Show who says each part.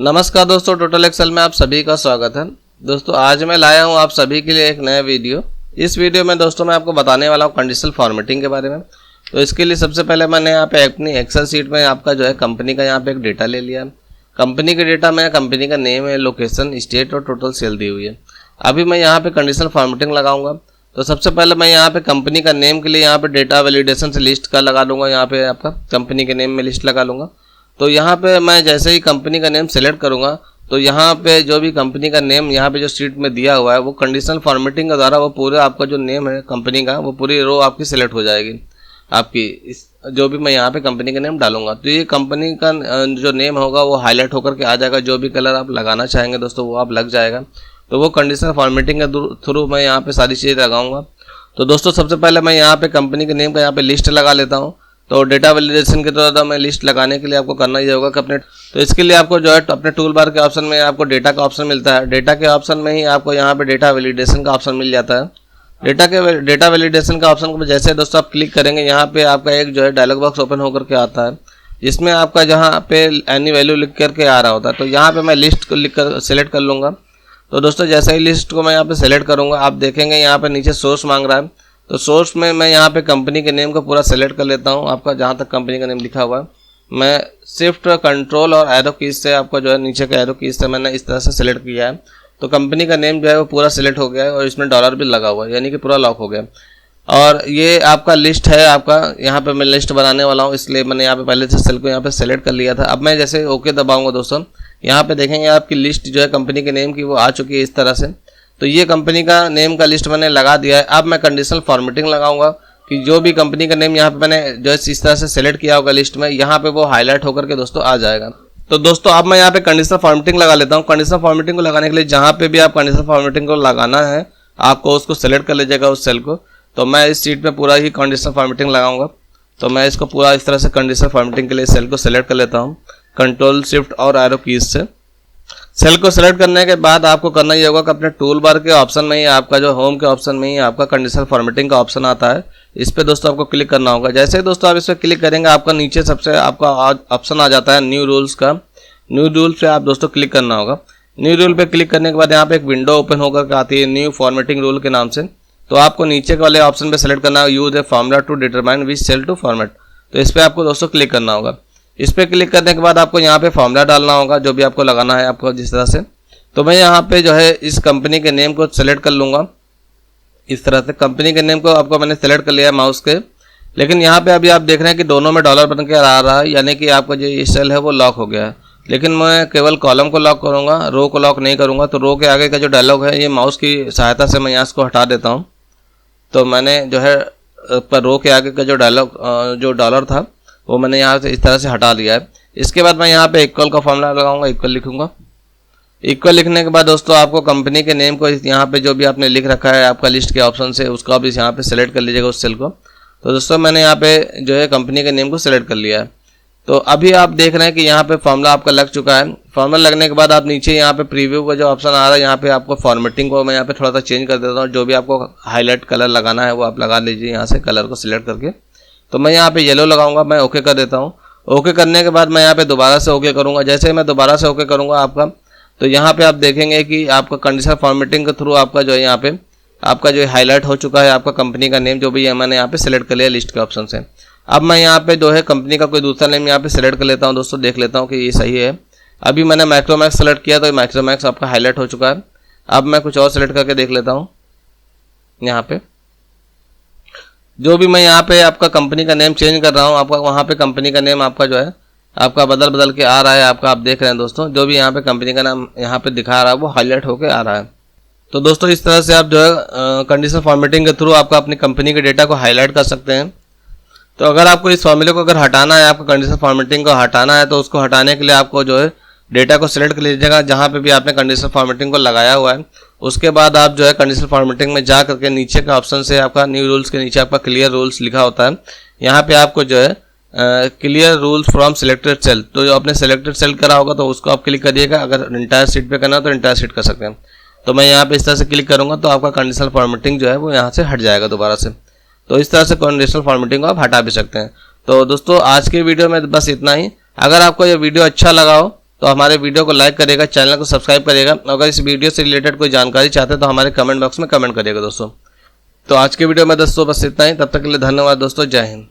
Speaker 1: नमस्कार दोस्तों, total Excel में आप सभी का स्वागत है। दोस्तों आज मैं लाया हूं आप सभी के लिए एक नया वीडियो। इस वीडियो में दोस्तों मैं आपको बताने वाला हूं कंडीशनल फॉर्मेटिंग के बारे में। तो इसके लिए सबसे पहले मैंने यहाँ पे अपनी एक्सेल शीट में आपका जो है कंपनी का यहाँ पे एक डेटा ले लिया। कंपनी के डेटा में कंपनी का नेम है, लोकेशन, स्टेट और टोटल सेल दी हुई है। अभी मैं यहाँ पे कंडीशनल फॉर्मेटिंग लगाऊंगा। तो सबसे पहले मैं यहाँ पे कंपनी का नेम के लिए यहाँ पे डेटा वैलिडेशन से लिस्ट का लगा लूँगा। यहाँ पे आपका कंपनी के नेम में लिस्ट लगा लूँगा। तो यहाँ पे मैं जैसे ही कंपनी का नेम सेलेक्ट करूँगा तो यहाँ पे जो भी कंपनी का नेम यहाँ पे जो शीट में दिया हुआ है वो कंडीशनल फॉर्मेटिंग के द्वारा वो पूरे आपका जो नेम है कंपनी का वो पूरी रो आपकी सिलेक्ट हो जाएगी। आपकी इस जो भी मैं यहाँ पे कंपनी का नेम डालूंगा तो ये कंपनी का जो नेम होगा वो हाईलाइट होकर के आ जाएगा। जो भी कलर आप लगाना चाहेंगे दोस्तों वो आप लग जाएगा। तो वो कंडीशनल फॉर्मेटिंग के थ्रू मैं यहाँ पे सारी चीज़ें लगाऊंगा। तो दोस्तों सबसे पहले मैं यहाँ पे कंपनी के नेम का यहाँ पे लिस्ट लगा लेता हूँ। तो डेटा वैलिडेशन के द्वारा मैं लिस्ट लगाने के लिए आपको करना ही होगा कि अपने तो इसके लिए आपको जो है अपने टूल बार के ऑप्शन में आपको डेटा का ऑप्शन मिलता है। डेटा के ऑप्शन में ही आपको यहाँ पे डेटा वैलिडेशन का ऑप्शन मिल जाता है। डेटा वैलिडेशन का ऑप्शन को जैसे दोस्तों आप क्लिक करेंगे यहाँ पे आपका एक जो है डायलॉग बॉक्स ओपन होकर के आता है, जिसमें आपका जहाँ पे एनी वैल्यू लिख करके आ रहा होता है। तो यहाँ पे मैं लिस्ट को लिख कर सेलेक्ट कर लूँगा। तो दोस्तों जैसे ही लिस्ट को मैं यहाँ पे सेलेक्ट करूँगा आप देखेंगे यहाँ पे नीचे सोर्स मांग रहा है। तो सोर्स में मैं यहाँ पे कंपनी के नेम को पूरा सेलेक्ट कर लेता हूँ। आपका जहाँ तक कंपनी का नेम लिखा हुआ है मैं शिफ्ट कंट्रोल और एरो कीज से आपका जो है नीचे का एरो कीज से मैंने इस तरह से सेलेक्ट किया है। तो कंपनी का नेम जो है वो पूरा सेलेक्ट हो गया है और इसमें डॉलर भी लगा हुआ है, यानी कि पूरा लॉक हो गया। और ये आपका लिस्ट है आपका, यहाँ पे मैं लिस्ट बनाने वाला हूँ इसलिए मैंने यहाँ पे पहले से सेल को यहाँ पे सेलेक्ट कर लिया था। अब मैं जैसे ओके दबाऊंगा दोस्तों यहाँ पे देखेंगे आपकी लिस्ट जो है कंपनी के नेम की वो आ चुकी है इस तरह से। तो ये कंपनी का नेम का लिस्ट मैंने लगा दिया है। अब मैं कंडीशनल फॉर्मेटिंग लगाऊंगा कि जो भी कंपनी का नेम यहाँ पे मैंने जो इस तरह से सेलेक्ट किया होगा लिस्ट में, यहाँ पे वो हाईलाइट होकर के दोस्तों आ जाएगा। तो दोस्तों अब मैं यहाँ पे कंडीशनल फॉर्मेटिंग लगा लेता हूँ। कंडीशनल फॉर्मेटिंग को लगाने के लिए जहाँ पे भी आप कंडीशनल फॉर्मेटिंग को लगाना है आपको उसको सेलेक्ट कर लीजिएगा उस सेल को। तो मैं इस शीट में पूरा ही कंडीशनल फॉर्मेटिंग लगाऊंगा। तो मैं इसको पूरा इस तरह से कंडीशनल फॉर्मेटिंग के लिए सेल को सेलेक्ट कर लेता हूँ कंट्रोल शिफ्ट और एरो कीज से। सेल को सेलेक्ट करने के बाद आपको करना ही होगा कि अपने टूल बार के ऑप्शन में ही आपका जो होम के ऑप्शन में ही आपका कंडीशनल फॉर्मेटिंग का ऑप्शन आता है। इस पे दोस्तों आपको क्लिक करना होगा। जैसे ही दोस्तों आप इस पर क्लिक करेंगे आपका नीचे सबसे आपका ऑप्शन आ जाता है न्यू रूल्स का। न्यू रूल पे आप दोस्तों क्लिक करना होगा। न्यू रूल पे क्लिक करने के बाद यहाँ पे एक विंडो ओपन होकर के आती है न्यू फॉर्मेटिंग रूल के नाम से। तो आपको नीचे वाले ऑप्शन पे सेलेक्ट करना है use a formula to determine which cell to format. तो इस पर आपको दोस्तों क्लिक करना होगा। इस पर क्लिक करने के बाद आपको यहाँ पे फॉर्मूला डालना होगा जो भी आपको लगाना है आपको जिस तरह से। तो मैं यहाँ पे जो है इस कंपनी के नेम को सेलेक्ट कर लूँगा इस तरह से। कंपनी के नेम को आपको मैंने सेलेक्ट कर लिया है माउस के, लेकिन यहाँ पे अभी आप देख रहे हैं कि दोनों में डॉलर बन के आ रहा है, यानी कि आपका जो ये सेल है वो लॉक हो गया है। लेकिन मैं केवल कॉलम को लॉक करूँगा, रो को लॉक नहीं करूँगा। तो रो के आगे का जो डायलॉग है ये माउस की सहायता से मैं यहाँ इसको हटा देता हूँ। तो मैंने जो है पर रो के आगे का जो डायलॉग जो डॉलर था वो मैंने यहाँ से इस तरह से हटा लिया है। इसके बाद मैं यहाँ पे इक्वल का फॉर्मूला लगाऊंगा, इक्वल लिखूंगा। इक्वल लिखने के बाद दोस्तों आपको कंपनी के नेम को यहाँ पे जो भी आपने लिख रखा है आपका लिस्ट के ऑप्शन से उसको आप यहाँ पे सेलेक्ट कर लीजिएगा उस सेल को। तो दोस्तों मैंने यहाँ पे जो है कंपनी के नेम को सेलेक्ट कर लिया है। तो अभी आप देख रहे हैं कि यहाँ पे फॉर्मूला आपका लग चुका है। फॉर्मूला लगने के बाद आप नीचे यहाँ पे प्रीव्यू का जो ऑप्शन आ रहा है यहाँ पे आपको फॉर्मेटिंग को मैं यहाँ पे थोड़ा सा चेंज कर देता हूँ। जो भी आपको हाईलाइट कलर लगाना है वो आप लगा लीजिए यहाँ से कलर को सिलेक्ट करके। तो मैं यहाँ पे येलो लगाऊंगा, मैं ओके कर देता हूँ। ओके करने के बाद मैं यहाँ पे दोबारा से ओके करूँगा। जैसे ही मैं दोबारा से ओके करूँगा आपका तो यहाँ पे आप देखेंगे कि आपका कंडीशनल फॉर्मेटिंग के थ्रू आपका जो है यहाँ पे आपका जो हाईलाइट हो चुका है आपका कंपनी का नेम जो भी है मैंने यहाँ पे सेलेक्ट कर लिया लिस्ट के ऑप्शन से। अब मैं यहाँ पे जो है कंपनी का कोई दूसरा नेम यहाँ पे सेलेक्ट कर लेता हूँ दोस्तों, देख लेता हूँ कि ये सही है। अभी मैंने मैक्रोमैक्स सेलेक्ट किया तो मैक्रोमैक्स आपका हाईलाइट हो चुका है। अब मैं कुछ और सेलेक्ट करके देख लेता हूँ। यहाँ पे जो भी मैं यहाँ पे आपका कंपनी का नेम चेंज कर रहा हूँ आपका वहाँ पे कंपनी का नेम आपका जो है आपका बदल के आ रहा है आपका। आप देख रहे हैं दोस्तों जो भी यहाँ पे कंपनी का नाम यहाँ पे दिखा रहा है वो हाईलाइट होके आ रहा है। तो दोस्तों इस तरह से आप जो है कंडीशनल फॉर्मेटिंग के थ्रू आपका अपनी कंपनी के डेटा को हाईलाइट कर सकते हैं। तो अगर आपको इस फॉर्मूले को अगर हटाना है, आपको कंडीशनल फॉर्मेटिंग को हटाना है, तो उसको हटाने के लिए आपको जो है डेटा को सिलेक्ट कर लीजिएगा जहाँ पे भी आपने कंडीशनल फॉर्मेटिंग को लगाया हुआ है। उसके बाद आप जो है कंडीशनल फॉर्मेटिंग में जा करके नीचे का ऑप्शन से आपका न्यू रूल्स के नीचे आपका क्लियर रूल्स लिखा होता है। यहाँ पे आपको जो है clear rules from selected cell, तो जो आपने सिलेक्टेड सेल करा होगा तो उसको आप क्लिक करिएगा। अगर इंटायर शीट पे करना हो तो इंटायर शीट कर सकते हैं। तो मैं यहाँ पे इस तरह से क्लिक करूँगा तो आपका कंडीशनल फॉर्मेटिंग जो है वो यहाँ से हट जाएगा दोबारा से। तो इस तरह से कंडीशनल फॉर्मेटिंग को आप हटा भी सकते हैं। तो दोस्तों आज के वीडियो में बस इतना ही। अगर आपको ये वीडियो अच्छा लगा हो तो हमारे वीडियो को लाइक करिएगा, चैनल को सब्सक्राइब करिएगा। अगर इस वीडियो से रिलेटेड कोई जानकारी चाहते हैं तो हमारे कमेंट बॉक्स में कमेंट करिएगा दोस्तों। तो आज के वीडियो में दोस्तों बस इतना ही, तब तक के लिए धन्यवाद दोस्तों, जय हिंद।